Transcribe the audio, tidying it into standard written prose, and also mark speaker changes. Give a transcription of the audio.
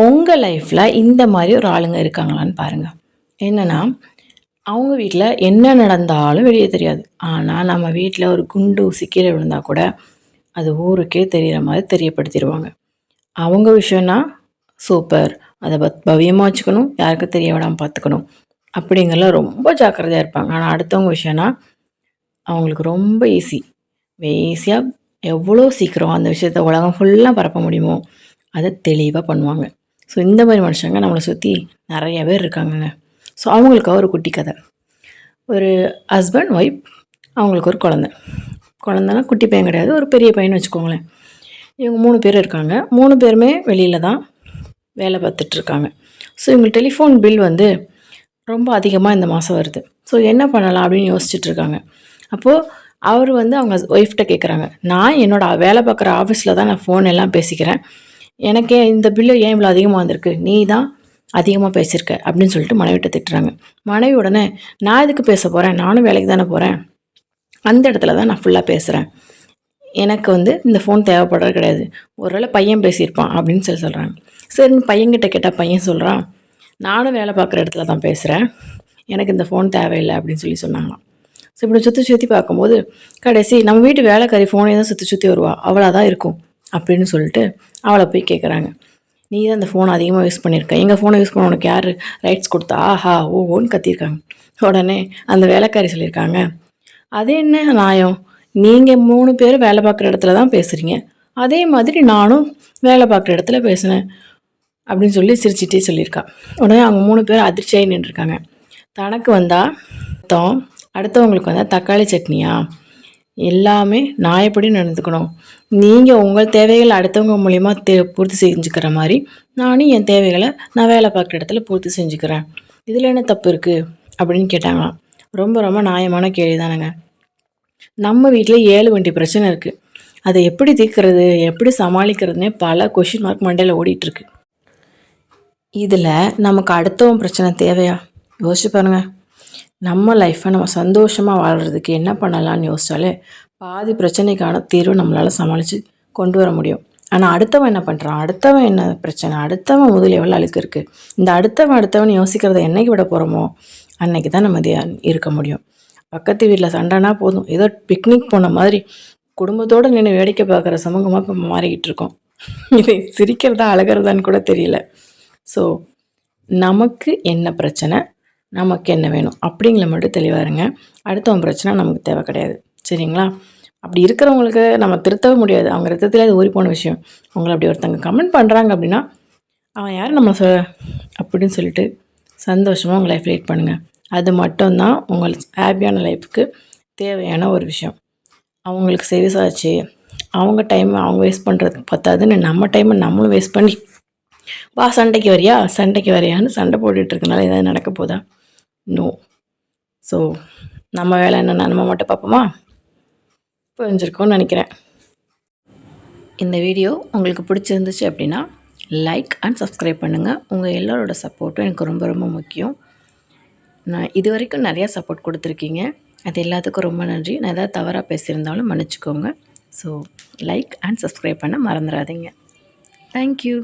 Speaker 1: உங்கள் லைஃப்பில் இந்த மாதிரி ஒரு ஆளுங்க இருக்காங்களான்னு பாருங்கள். என்னென்னா, அவங்க வீட்டில் என்ன நடந்தாலும் வெளியே தெரியாது. ஆனால் நம்ம வீட்டில் ஒரு குண்டு ஊசி கீழே விழுந்தால் கூட அது ஊருக்கே தெரிகிற மாதிரி தெரியப்படுத்திடுவாங்க. அவங்க விஷயம்னா சூப்பர், அதை பவ்யமாக வச்சுக்கணும், யாருக்கும் தெரிய விடாமல் பார்த்துக்கணும் அப்படிங்கிறதுல ரொம்ப ஜாக்கிரதையாக இருப்பாங்க. ஆனால் அடுத்தவங்க விஷயம்னா அவங்களுக்கு ரொம்ப ஈஸியாக எவ்வளோ சீக்கிரம் அந்த விஷயத்த உலகம் ஃபுல்லாக பரப்ப முடியுமோ அதை தெளிவாக பண்ணுவாங்க. ஸோ இந்த மாதிரி மனுஷங்க நம்மளை சுற்றி நிறைய பேர் இருக்காங்கங்க. ஸோ அவங்களுக்காக ஒரு குட்டி கதை. ஒரு ஹஸ்பண்ட் ஒய்ஃப், அவங்களுக்கு ஒரு குழந்தைனா குட்டி பையன் கிடையாது, ஒரு பெரிய பையன்னு வச்சுக்கோங்களேன். இவங்க 3 பேர் இருக்காங்க. 3 பேருமே வெளியில் தான் வேலை பார்த்துட்ருக்காங்க. ஸோ இவங்க டெலிஃபோன் பில் வந்து ரொம்ப அதிகமாக இந்த மாதம் வருது. ஸோ என்ன பண்ணலாம் அப்படின்னு யோசிச்சுட்ருக்காங்க. அப்போது அவர் வந்து அவங்க ஒய்ஃப்கிட்ட கேட்குறாங்க, நான் என்னோடய வேலை பார்க்குற ஆஃபீஸில் தான் நான் ஃபோன் எல்லாம் பேசிக்கிறேன், எனக்கே இந்த பில்லு ஏன் இவ்வளோ அதிகமாக வந்திருக்கு, நீ தான் அதிகமாக பேசியிருக்க அப்படின்னு சொல்லிட்டு மனைவிட்ட திட்டுறாங்க. மனைவி உடனே, நான் எதுக்கு பேச போகிறேன், நானும் வேலைக்கு தானே போகிறேன், அந்த இடத்துல தான் நான் ஃபுல்லாக பேசுகிறேன், எனக்கு வந்து இந்த ஃபோன் தேவைப்படுறது கிடையாது, ஒருவேளை பையன் பேசியிருப்பான் அப்படின்னு சொல்கிறாங்க. சரி, பையன்கிட்ட கேட்டால் பையன் சொல்கிறான், நானும் வேலை பார்க்குற இடத்துல தான் பேசுகிறேன், எனக்கு இந்த ஃபோன் தேவையில்லை அப்படின்னு சொன்னாங்களாம். ஸோ இப்படி சுற்றி பார்க்கும்போது கடைசி நம்ம வீட்டு வேலைக்காரி ஃபோனே தான் சுற்றி வருவா, அவளாக தான் இருக்கும் அப்படின்னு சொல்லிட்டு அவளை போய் கேட்குறாங்க, நீ தான் அந்த ஃபோனை அதிகமாக யூஸ் பண்ணியிருக்க, எங்கள் ஃபோனை யூஸ் பண்ண உனக்கு யார் ரைட்ஸ் கொடுத்தா, ஆஹா ஓன்னு கத்தியிருக்காங்க. உடனே அந்த வேலைக்காரி சொல்லியிருக்காங்க, அது என்ன நியாயம், நீங்கள் 3 பேர் வேலை பார்க்குற இடத்துல தான் பேசுகிறீங்க, அதே மாதிரி நானும் வேலை பார்க்குற இடத்துல பேசினேன் அப்படின்னு சொல்லி சிரிச்சிட்டே சொல்லியிருக்கா. உடனே அவங்க 3 பேர் அதிர்ச்சியாகி நின்றுருக்காங்க. தனக்கு வந்தால் அடுத்தவங்களுக்கு வந்தால் தக்காளி சட்னியா, எல்லாமே நியாயப்படி நடந்துக்கணும், நீங்கள் உங்கள் தேவைகளை அடுத்தவங்க மூலிமா பூர்த்தி செஞ்சுக்கிற மாதிரி நானும் என் தேவைகளை நான் வேலை பார்க்குற இடத்துல பூர்த்தி செஞ்சுக்கிறேன், இதில் என்ன தப்பு இருக்குது அப்படின்னு கேட்டாங்களாம். ரொம்ப ரொம்ப நியாயமான கேள்வி தானேங்க. நம்ம வீட்டில் 7 வண்டி பிரச்சனை இருக்குது, அதை எப்படி தீர்க்கிறது, எப்படி சமாளிக்கிறதுனே பல கொஷின் மார்க் மண்டையில் ஓடிட்டுருக்கு. இதில் நமக்கு அடுத்தவன் பிரச்சனை தேவையா? யோசிச்சு பாருங்கள். நம்ம லைஃப்பை நம்ம சந்தோஷமாக வாழ்கிறதுக்கு என்ன பண்ணலான்னு யோசித்தாலே பாதி பிரச்சனைக்கான தீர்வு நம்மளால் சமாளித்து கொண்டு வர முடியும். ஆனால் அடுத்தவன் என்ன பண்ணுறான், அடுத்தவன் என்ன பிரச்சனை, அடுத்தவன் முதல் எவ்வளோ அழுக்கு இருக்குது, இந்த அடுத்தவன் யோசிக்கிறத என்றைக்கு விட போகிறோமோ அன்றைக்கி தான் நிம்மதியாக இருக்க முடியும். பக்கத்து வீட்டில் சண்டைனா போதும், ஏதோ பிக்னிக் போன மாதிரி குடும்பத்தோடு நின்று வேடிக்கை பார்க்குற சமூகமாக இப்போ மாறிக்கிட்டு இருக்கோம். இது சிரிக்கிறதா அழகிறதான்னு கூட தெரியல. ஸோ நமக்கு என்ன பிரச்சனை, நமக்கு என்ன வேணும் அப்படிங்கிற மட்டும் தெளிவாக இருங்க. அடுத்தவன் பிரச்சனை நமக்கு தேவை கிடையாது, சரிங்களா? அப்படி இருக்கிறவங்களுக்கு நம்ம திருத்தவே முடியாது, அவங்க ரத்தத்தில் அது ஊறி போன விஷயம். அவங்கள அப்படி ஒருத்தங்க கமெண்ட் பண்ணுறாங்க அப்படின்னா அவன் யார் நம்ம அப்படின்னு சொல்லிட்டு சந்தோஷமாக உங்கள் லைஃப் லீட் பண்ணுங்கள். அது மட்டும்தான் உங்களுக்கு ஹாப்பியான லைஃபுக்கு தேவையான ஒரு விஷயம். அவங்களுக்கு செவிசாச்சு அவங்க டைமை அவங்க வேஸ்ட் பண்ணுறதுக்கு பத்தாதுன்னு நம்ம டைமை நம்மளும் வேஸ்ட் பண்ணி வா சண்டைக்கு வரியான்னு சண்டை போட்டுட்ருக்கனால ஏதாவது நடக்க போதா? நோ. ஸோ நம்ம வேலை என்னென்னா நம்ம மட்டும் பார்ப்போமா? புரிஞ்சிருக்கோன்னு நினைக்கிறேன். இந்த வீடியோ உங்களுக்கு பிடிச்சிருந்துச்சு அப்படின்னா லைக் அண்ட் சப்ஸ்கிரைப் பண்ணுங்கள். உங்கள் எல்லோரோட சப்போர்ட்டும் எனக்கு ரொம்ப ரொம்ப முக்கியம். நான் இது வரைக்கும் நிறையா சப்போர்ட் கொடுத்துருக்கீங்க, அது எல்லாத்துக்கும் ரொம்ப நன்றி. நான் எதாவது தவறாக பேசியிருந்தாலும் மன்னிச்சிக்கோங்க. ஸோ லைக் அண்ட் சப்ஸ்கிரைப் பண்ண மறந்துடாதீங்க. தேங்க்யூ.